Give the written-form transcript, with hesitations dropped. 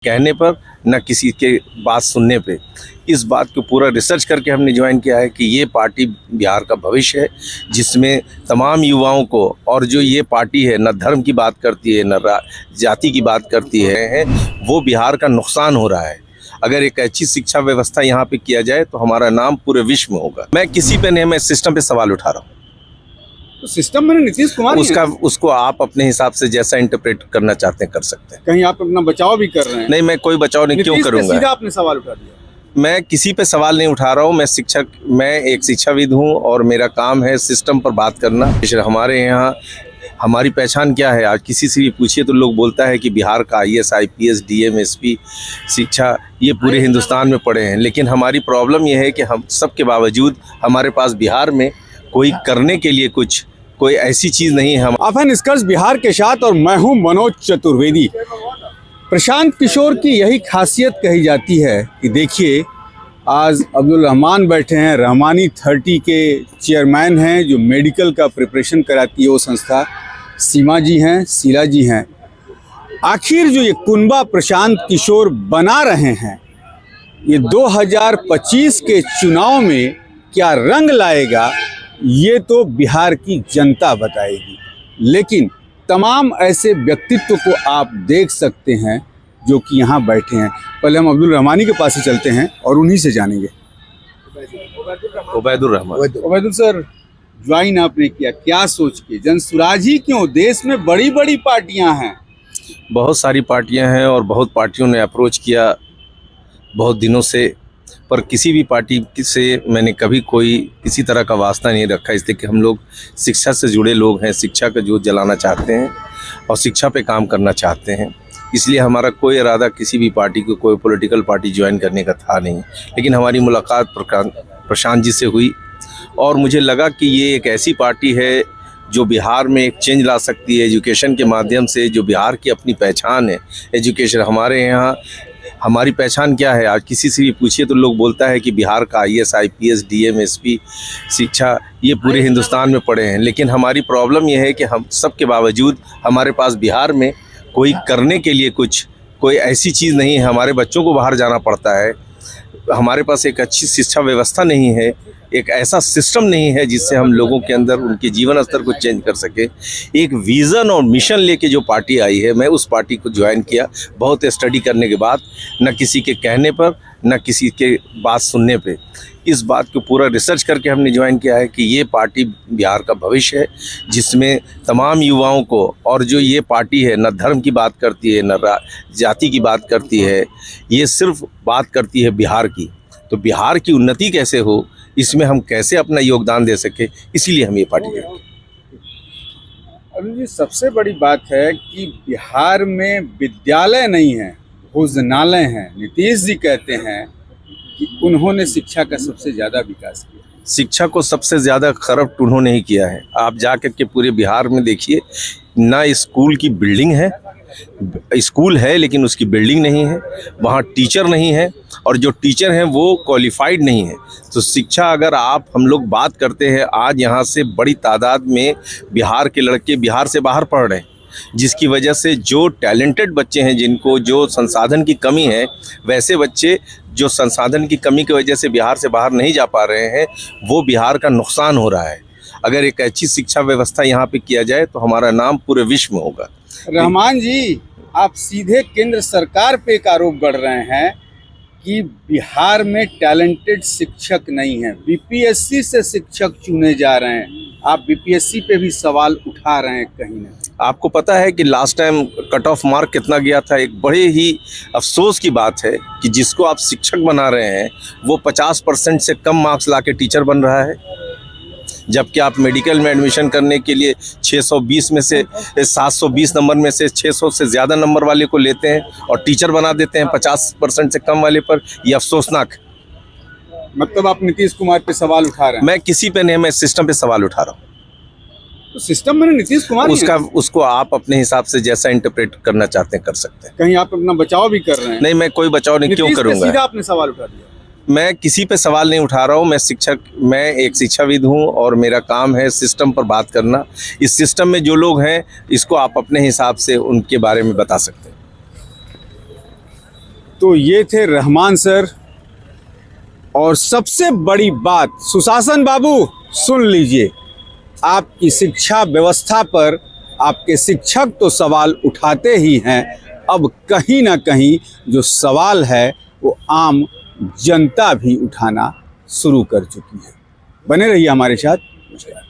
कहने पर न किसी के बात सुनने पे। इस बात को पूरा रिसर्च करके हमने ज्वाइन किया है कि ये पार्टी बिहार का भविष्य है, जिसमें तमाम युवाओं को, और जो ये पार्टी है न धर्म की बात करती है न जाति की बात करती है, वो बिहार का नुकसान हो रहा है। अगर एक अच्छी शिक्षा व्यवस्था यहाँ पे किया जाए तो हमारा नाम पूरे विश्व में होगा। मैं किसी पे नहीं, मैं सिस्टम पे सवाल उठा रहा हूँ। तो सिस्टम में नीतीश कुमार उसको आप अपने हिसाब से जैसा इंटरप्रेट करना चाहते हैं कर सकते हैं। कहीं आप अपना बचाव भी कर रहे हैं? नहीं, मैं कोई बचाव नहीं क्यों करूँगा। सीधा आपने सवाल उठा दिया। मैं किसी पे सवाल नहीं उठा रहा हूँ। मैं एक शिक्षाविद हूँ और मेरा काम है सिस्टम पर बात करना। हमारे यहाँ हमारी पहचान क्या है, आज किसी से भी पूछिए तो लोग बोलता है कि बिहार का IAS IPS DM SP शिक्षा ये पूरे हिंदुस्तान में पढ़े हैं। लेकिन हमारी प्रॉब्लम ये है कि हम सब के बावजूद हमारे पास बिहार में कोई करने के लिए कोई ऐसी चीज़ नहीं है। आप हैं निष्कर्ष बिहार के साथ और मैं हूँ मनोज चतुर्वेदी। प्रशांत किशोर की यही खासियत कही जाती है कि देखिए, आज अब्दुल रहमान बैठे हैं, रहमानी 30 के चेयरमैन हैं, जो मेडिकल का प्रिपरेशन कराती है वो संस्था, सीमा जी हैं, शीला जी हैं। आखिर जो ये कुनबा प्रशांत किशोर बना रहे हैं, ये 2025 के चुनाव में क्या रंग लाएगा, ये तो बिहार की जनता बताएगी। लेकिन तमाम ऐसे व्यक्तित्व को आप देख सकते हैं जो कि यहाँ बैठे हैं। पहले हम अब्दुल रहमानी के पास ही चलते हैं और उन्हीं से जानेंगे। उबैदुर रहमान। उबैदुल सर, ज्वाइन आपने किया क्या सोच के? जनसुराज ही क्यों? देश में बड़ी बड़ी पार्टियां हैं, बहुत सारी पार्टियां हैं और बहुत पार्टियों ने अप्रोच किया बहुत दिनों से, पर किसी भी पार्टी से मैंने कभी कोई किसी तरह का वास्ता नहीं रखा, इसलिए कि हम लोग शिक्षा से जुड़े लोग हैं, शिक्षा का जोत जलाना चाहते हैं और शिक्षा पे काम करना चाहते हैं। इसलिए हमारा कोई इरादा किसी भी पार्टी को, कोई पॉलिटिकल पार्टी ज्वाइन करने का था नहीं। लेकिन हमारी मुलाकात प्रशांत जी से हुई और मुझे लगा कि ये एक ऐसी पार्टी है जो बिहार में एक चेंज ला सकती है एजुकेशन के माध्यम से। जो बिहार की अपनी पहचान है एजुकेशन, हमारे यहाँ हमारी पहचान क्या है, आज किसी से भी पूछिए तो लोग बोलता है कि बिहार का IAS IPS DM SP शिक्षा ये पूरे हिंदुस्तान में पढ़े हैं। लेकिन हमारी प्रॉब्लम ये है कि हम सब के बावजूद हमारे पास बिहार में कोई करने के लिए कोई ऐसी चीज़ नहीं है। हमारे बच्चों को बाहर जाना पड़ता है, हमारे पास एक अच्छी शिक्षा व्यवस्था नहीं है, एक ऐसा सिस्टम नहीं है जिससे हम लोगों के अंदर उनके जीवन स्तर को चेंज कर सके। एक विज़न और मिशन लेके जो पार्टी आई है, मैं उस पार्टी को ज्वाइन किया बहुत स्टडी करने के बाद, न किसी के कहने पर न किसी के बात सुनने पे। इस बात को पूरा रिसर्च करके हमने ज्वाइन किया है कि ये पार्टी बिहार का भविष्य है, जिसमें तमाम युवाओं को, और जो ये पार्टी है न धर्म की बात करती है न जाति की बात करती है, ये सिर्फ बात करती है बिहार की। तो बिहार की उन्नति कैसे हो, इसमें हम कैसे अपना योगदान दे सके, इसीलिए हम ये पार्टी ज्वाइन की। अरुण जी, सबसे बड़ी बात है कि बिहार में विद्यालय नहीं है, भोजनालय हैं। नीतीश जी कहते हैं कि उन्होंने शिक्षा का सबसे ज़्यादा विकास किया। शिक्षा को सबसे ज़्यादा करप्ट उन्होंने ही किया है। आप जाकर के पूरे बिहार में देखिए, ना स्कूल की बिल्डिंग है, स्कूल है लेकिन उसकी बिल्डिंग नहीं है, वहाँ टीचर नहीं है, और जो टीचर हैं वो क्वालिफाइड नहीं है। तो शिक्षा अगर हम लोग बात करते हैं, आज यहाँ से बड़ी तादाद में बिहार के लड़के बिहार से बाहर पढ़ रहे हैं, जिसकी वजह से जो टैलेंटेड बच्चे हैं, जिनको जो संसाधन की कमी है, वैसे बच्चे जो संसाधन की कमी की वजह से बिहार से बाहर नहीं जा पा रहे हैं, वो बिहार का नुकसान हो रहा है। अगर एक अच्छी शिक्षा व्यवस्था यहाँ पे किया जाए तो हमारा नाम पूरे विश्व में होगा। रहमान जी, आप सीधे केंद्र सरकार पे एक आरोप गढ़ रहे हैं कि बिहार में टैलेंटेड शिक्षक नहीं है, BPSC से शिक्षक चुने जा रहे हैं। आप BPSC पे भी सवाल उठा रहे हैं कहीं ना। आपको पता है कि last time cut off mark कितना गया था? एक बड़े ही अफसोस की बात है कि जिसको आप शिक्षक बना रहे हैं वो 50% से कम मार्क्स लाके टीचर बन रहा है, जबकि आप मेडिकल में एडमिशन करने के लिए 620 में से 720 नंबर में से 600 से ज़्यादा नंबर वाले को लेते हैं और टीचर बना देते हैं 50% से कम वाले पर। यह अफसोसनाक। मतलब आप नीतीश कुमार पे सवाल उठा रहे हैं? मैं किसी पे नहीं, मैं सिस्टम पे सवाल उठा रहा हूँ। तो सिस्टम में नीतीश कुमार उसको आप अपने हिसाब से जैसा इंटरप्रेट करना चाहते हैं कर सकते हैं। कहीं आप अपना बचाव भी कर रहे हैं? नहीं, मैं कोई बचाव नहीं क्यों करूँगा। सीधा आपने सवाल उठा दिया। मैं किसी पे सवाल नहीं उठा रहा हूँ। मैं एक शिक्षाविद हूँ और मेरा काम है सिस्टम पर बात करना। इस सिस्टम में जो लोग हैं, इसको आप अपने हिसाब से उनके बारे में बता सकते हैं। तो ये थे रहमान सर। और सबसे बड़ी बात, सुशासन बाबू सुन लीजिए, आपकी शिक्षा व्यवस्था पर आपके शिक्षक तो सवाल उठाते ही हैं, अब कहीं ना कहीं जो सवाल है वो आम जनता भी उठाना शुरू कर चुकी है। बने रहिए हमारे साथ। नमस्कार।